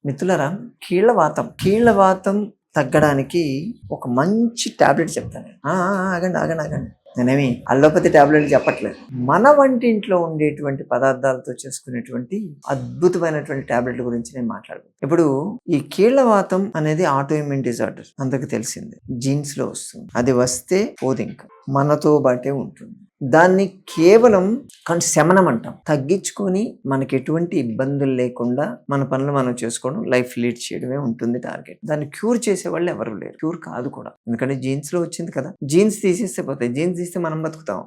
మిత్రులారా, కీళ్ళవాతం తగ్గడానికి ఒక మంచి టాబ్లెట్ చెప్తాను. ఆగండి ఆగండి ఆగండి, నేనేమి అల్లోపతి టాబ్లెట్లు చెప్పట్లేదు. మన వంటింట్లో ఉండేటువంటి పదార్థాలతో చేసుకునేటువంటి అద్భుతమైనటువంటి టాబ్లెట్ల గురించి నేను మాట్లాడతాను. ఇప్పుడు ఈ కీళ్ళవాతం అనేది ఆటో ఇమ్యూన్ డిజార్డర్, అందరికి తెలిసిందే. జీన్స్ లో వస్తుంది. అది వస్తే పోదు, ఇంకా మనతో బాటే ఉంటుంది. దాన్ని కేవలం శమనం అంటాం. తగ్గించుకొని మనకి ఎటువంటి ఇబ్బందులు లేకుండా మన పనులు మనం చేసుకోవడం, లైఫ్ లీడ్ చేయడమే ఉంటుంది టార్గెట్. దాన్ని క్యూర్ చేసే వాళ్ళు ఎవరు లేరు. క్యూర్ కాదు కూడా, ఎందుకంటే జీన్స్ లో వచ్చింది కదా. జీన్స్ తీసేస్తే పోతాయి. జీన్స్ తీస్తే మనం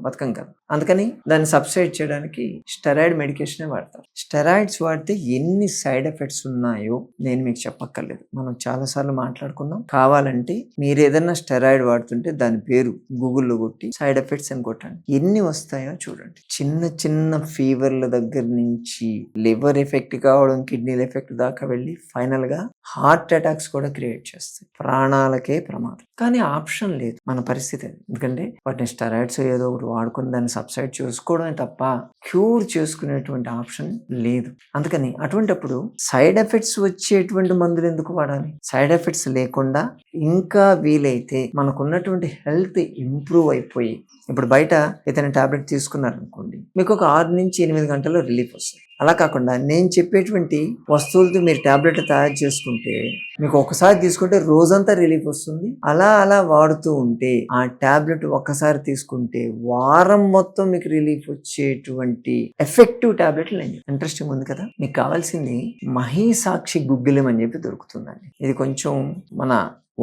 బతకం కదా. అందుకని దాన్ని సబ్స్టిట్యూట్ చేయడానికి స్టెరాయిడ్ మెడికేషన్ వాడతారు. స్టెరాయిడ్స్ వాడితే ఎన్ని సైడ్ ఎఫెక్ట్స్ ఉన్నాయో నేను మీకు చెప్పక్కర్లేదు. మనం చాలా సార్లు మాట్లాడుకున్నాం. కావాలంటే మీరు ఏదైనా స్టెరాయిడ్ వాడుతుంటే దాని పేరు గూగుల్లో కొట్టి సైడ్ ఎఫెక్ట్స్ అని కొట్టండి. ఎన్ని వస్తాయో చూడండి. చిన్న చిన్న ఫీవర్ల దగ్గర నుంచి లివర్ ఎఫెక్ట్ కావడం, కిడ్నీల ఎఫెక్ట్ దాకా వెళ్ళి ఫైనల్ గా హార్ట్ అటాక్స్ కూడా క్రియేట్ చేస్తాయి. ప్రాణాలకే ప్రమాదం. కానీ ఆప్షన్ లేదు మన పరిస్థితి. ఎందుకంటే వాటిని స్టెరాయిడ్స్ ఏదో ఒకటి వాడుకొని దాన్ని సబ్సైడ్ చేసుకోవడమే తప్ప క్యూర్ చేసుకునేటువంటి ఆప్షన్ లేదు. అందుకని అటువంటిప్పుడు సైడ్ ఎఫెక్ట్స్ వచ్చేటువంటి మందులు ఎందుకు వాడాలి? సైడ్ ఎఫెక్ట్స్ లేకుండా ఇంకా వీలైతే మనకున్నటువంటి హెల్త్ ఇంప్రూవ్ అయిపోయి, ఇప్పుడు బయట ఏదైనా టాబ్లెట్ తీసుకున్నారనుకోండి, మీకు ఒక 6 నుంచి 8 గంటల్లో రిలీఫ్ వస్తుంది. అలా కాకుండా నేను చెప్పేటువంటి వస్తువులతో మీరు టాబ్లెట్ తయారు చేసుకుంటే మీకు ఒకసారి తీసుకుంటే రోజంతా రిలీఫ్ వస్తుంది. అలా వాడుతూ ఉంటే ఆ టాబ్లెట్ ఒక్కసారి తీసుకుంటే వారం మొత్తం మీకు రిలీఫ్ వచ్చేటువంటి ఎఫెక్టివ్ టాబ్లెట్లు నేను. ఇంట్రెస్టింగ్ ఉంది కదా. మీకు కావాల్సింది మహీసాక్షి గుగ్గిలం అని చెప్పి దొరుకుతుందండి. ఇది కొంచెం మన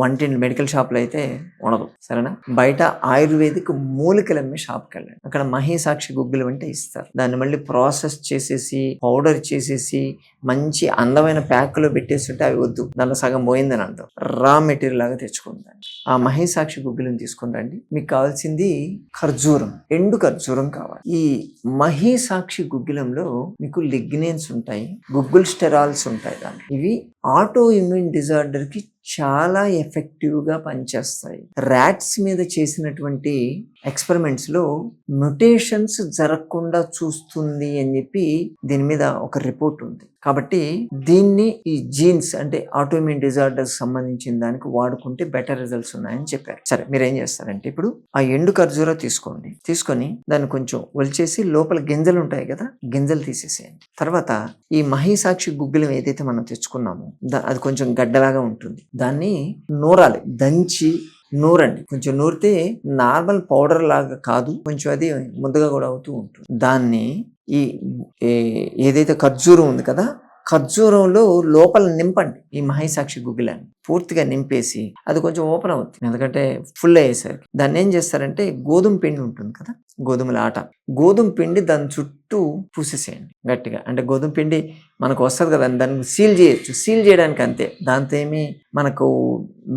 వంటింటి మెడికల్ షాప్లో అయితే ఉండదు, సరేనా? బయట ఆయుర్వేదిక్ మూలికలు అమ్మే షాప్కి వెళ్ళండి. అక్కడ మహీసాక్షి గుగ్గిలం అంటే ఇస్తారు. దాన్ని మళ్ళీ ప్రాసెస్ చేసేసి పౌడర్ చేసేసి మంచి అందమైన ప్యాక్లో పెట్టేస్తుంటే అవి వద్దు, దాంట్లో సగం పోయిందని అంటాం. రా మెటీరియల్ లాగా తెచ్చుకుంటాను. ఆ మహీసాక్షి గుగ్గిలం తీసుకుని రండి. మీకు కావాల్సింది ఖర్జూరం, ఎండు ఖర్జూరం కావాలి. ఈ మహీసాక్షి గుగ్గిలంలో మీకు లిగ్నేన్స్ ఉంటాయి, గుగ్గుల్ స్టెరాల్స్ ఉంటాయి. దాన్ని ఇవి ఆటో ఇమ్యూన్ డిజార్డర్ కి చాలా ఎఫెక్టివ్గా పనిచేస్తాయి. ర్యాట్స్ మీద చేసినటువంటి ఎక్స్పెరిమెంట్స్ లో మ్యుటేషన్స్ జరగకుండా చూస్తుంది అని చెప్పి దీని మీద ఒక రిపోర్ట్ ఉంది. కాబట్టి దీన్ని ఈ జీన్స్ అంటే ఆటోఇమ్యూన్ డిజార్డర్స్ సంబంధించిన దానికి వాడుకుంటే బెటర్ రిజల్ట్స్ ఉన్నాయని చెప్పారు. సరే, మీరు ఏం చేస్తారంటే ఇప్పుడు ఆ ఎండు ఖర్జూర తీసుకోండి. తీసుకొని దాన్ని కొంచెం ఒలిచేసి లోపల గింజలు ఉంటాయి కదా, గింజలు తీసేసేయండి. తర్వాత ఈ మహీసాక్షి గుగ్గిలం ఏదైతే మనం తెచ్చుకున్నామో అది కొంచెం గడ్డలాగా ఉంటుంది. దాన్ని నూరాలి, దంచి నూరండి. కొంచెం నూరితే నార్మల్ పౌడర్ లాగా కాదు, కొంచెం అది ముద్దగా కూడా అవుతూ ఉంటుంది. దాన్ని ఈ ఏదైతే ఖర్జూరం ఉంది కదా, ఖర్జూరంలో లోపల నింపండి. ఈ మహీసాక్షి గుగ్గిలాన్ని పూర్తిగా నింపేసి అది కొంచెం ఓపెన్ అవుతుంది, ఎందుకంటే ఫుల్ అయ్యేసరికి. దాన్ని ఏం చేస్తారంటే గోధుమ పిండి ఉంటుంది కదా, గోధుమల ఆట, గోధుమ పిండి దాని చుట్టూ పూసేసేయండి గట్టిగా. అంటే గోధుమ పిండి మనకు వస్తుంది కదా, దాన్ని సీల్ చేయొచ్చు. సీల్ చేయడానికి అంతే, దాంతో ఏమి మనకు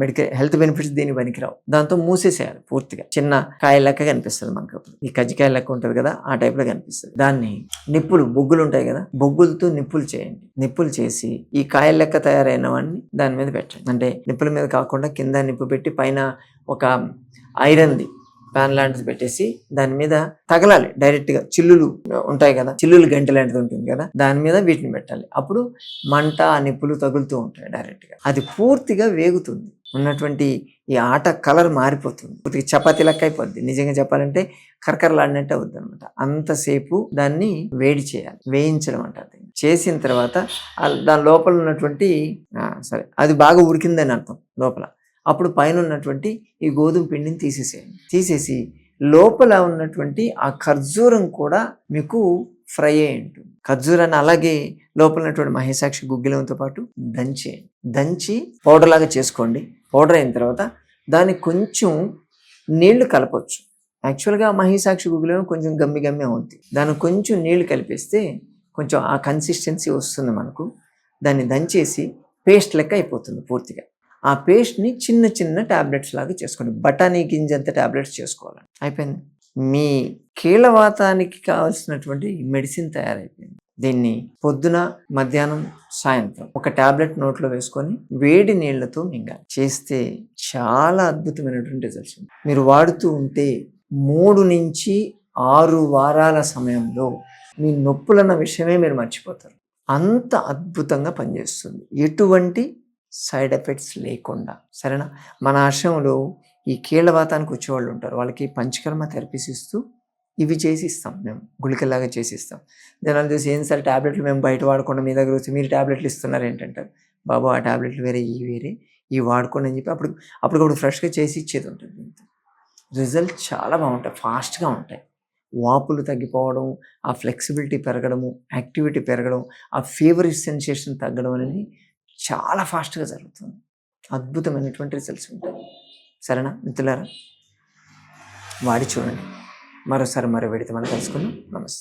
మెడికల్ హెల్త్ బెనిఫిట్స్ దీనికి పనికిరావు. దాంతో మూసేసేయాలి పూర్తిగా. చిన్న కాయ లెక్క కనిపిస్తుంది మనకు, ఈ కజ్జికాయ లెక్క ఉంటుంది కదా, ఆ టైప్లో కనిపిస్తుంది. దాన్ని నిప్పులు, బొగ్గులు ఉంటాయి కదా, బొగ్గులతో నిప్పులు చేయండి. నిప్పులు చేసి ఈ కాయ లెక్క తయారైన వాడిని దాని మీద పెట్టండి. అంటే నిప్పుల మీద కాకుండా కింద నిప్పు పెట్టి పైన ఒక ఐరన్ది ప్యాన్ లాంటిది పెట్టేసి దాని మీద తగలాలి డైరెక్ట్గా. చిల్లులు ఉంటాయి కదా, చిల్లులు గంట లాంటిది ఉంటుంది కదా, దాని మీద వీటిని పెట్టాలి. అప్పుడు మంట, ఆ నిప్పులు తగులుతూ ఉంటాయి డైరెక్ట్గా. అది పూర్తిగా వేగుతుంది. ఉన్నటువంటి ఈ ఆట కలర్ మారిపోతుంది, పూర్తిగా చపాతీ లెక్క అయిపోద్ది. నిజంగా చెప్పాలంటే కరకరలాడినట్టు అవుద్ది అనమాట. అంతసేపు దాన్ని వేడి చేయాలి, వేయించడం అంటారు. చేసిన తర్వాత దాని లోపల ఉన్నటువంటి సరే అది బాగా ఉడికిందని అర్థం లోపల. అప్పుడు పైన ఉన్నటువంటి ఈ గోధుమ పిండిని తీసేసేయండి. తీసేసి లోపల ఉన్నటువంటి ఆ ఖర్జూరం కూడా మీకు ఫ్రై అయి ఉంటుంది. ఖర్జూరాన్ని అలాగే లోపల ఉన్నటువంటి మహీసాక్షి గుగ్గిలంతో పాటు దంచేయండి. దంచి పౌడర్ లాగా చేసుకోండి. పౌడర్ అయిన తర్వాత దాన్ని కొంచెం నీళ్లు కలపవచ్చు. యాక్చువల్గా మహీసాక్షి గుగ్గిలం కొంచెం గమ్మి అవుతుంది. దాన్ని కొంచెం నీళ్లు కలిపేస్తే కొంచెం ఆ కన్సిస్టెన్సీ వస్తుంది మనకు. దాన్ని దంచేసి పేస్ట్ లెక్క అయిపోతుంది పూర్తిగా. ఆ పేస్ట్ని చిన్న చిన్న ట్యాబ్లెట్స్ లాగా చేసుకోండి. బఠానీ గింజంత ట్యాబ్లెట్స్ చేసుకోవాలి. అయిపోయింది, మీ కీళ్ళవాతానికి కావాల్సినటువంటి మెడిసిన్ తయారైపోయింది. దీన్ని పొద్దున, మధ్యాహ్నం, సాయంత్రం ఒక ట్యాబ్లెట్ నోట్లో వేసుకొని వేడి నీళ్లతో మింగాలి. చేస్తే చాలా అద్భుతమైనటువంటి రిజల్ట్స్ ఉంటాయి. మీరు వాడుతూ ఉంటే 3 నుంచి 6 వారాల సమయంలో మీ నొప్పులన్న విషయమే మీరు మర్చిపోతారు. అంత అద్భుతంగా పనిచేస్తుంది, ఎటువంటి సైడ్ ఎఫెక్ట్స్ లేకుండా. సరేనా? మన ఆశ్రమంలో ఈ కీళ్ళవాతానికి వచ్చేవాళ్ళు ఉంటారు, వాళ్ళకి పంచకర్మ థెరపీస్ ఇస్తూ ఇవి చేసి ఇస్తాం, మేము గుళికల్లాగా చేసి ఇస్తాం. జనాలు చూసి ఏం సార్ ట్యాబ్లెట్లు మేము బయట వాడకుండా మీ దగ్గర వచ్చి మీరు ట్యాబ్లెట్లు ఇస్తున్నారు ఏంటంటారు. బాబు ఆ ట్యాబ్లెట్లు వేరే, ఇవి వేరే, ఇవి వాడుకోండి అని చెప్పి అప్పటికప్పుడు ఫ్రెష్గా చేసి ఇచ్చేది ఉంటుంది. రిజల్ట్ చాలా బాగుంటాయి, ఫాస్ట్గా ఉంటాయి. వాపులు తగ్గిపోవడం, ఆ ఫ్లెక్సిబిలిటీ పెరగడము, యాక్టివిటీ పెరగడం, ఆ ఫీవర్ సెన్సేషన్ తగ్గడం అనేది చాలా ఫాస్ట్గా జరుగుతుంది. అద్భుతమైనటువంటి రిజల్ట్స్ ఉంటాయి. సరేనా మిత్రులారా? వాడి చూడండి. మరోసారి మరో వీడియోతో మనం కలుసుకుందాం. నమస్తే.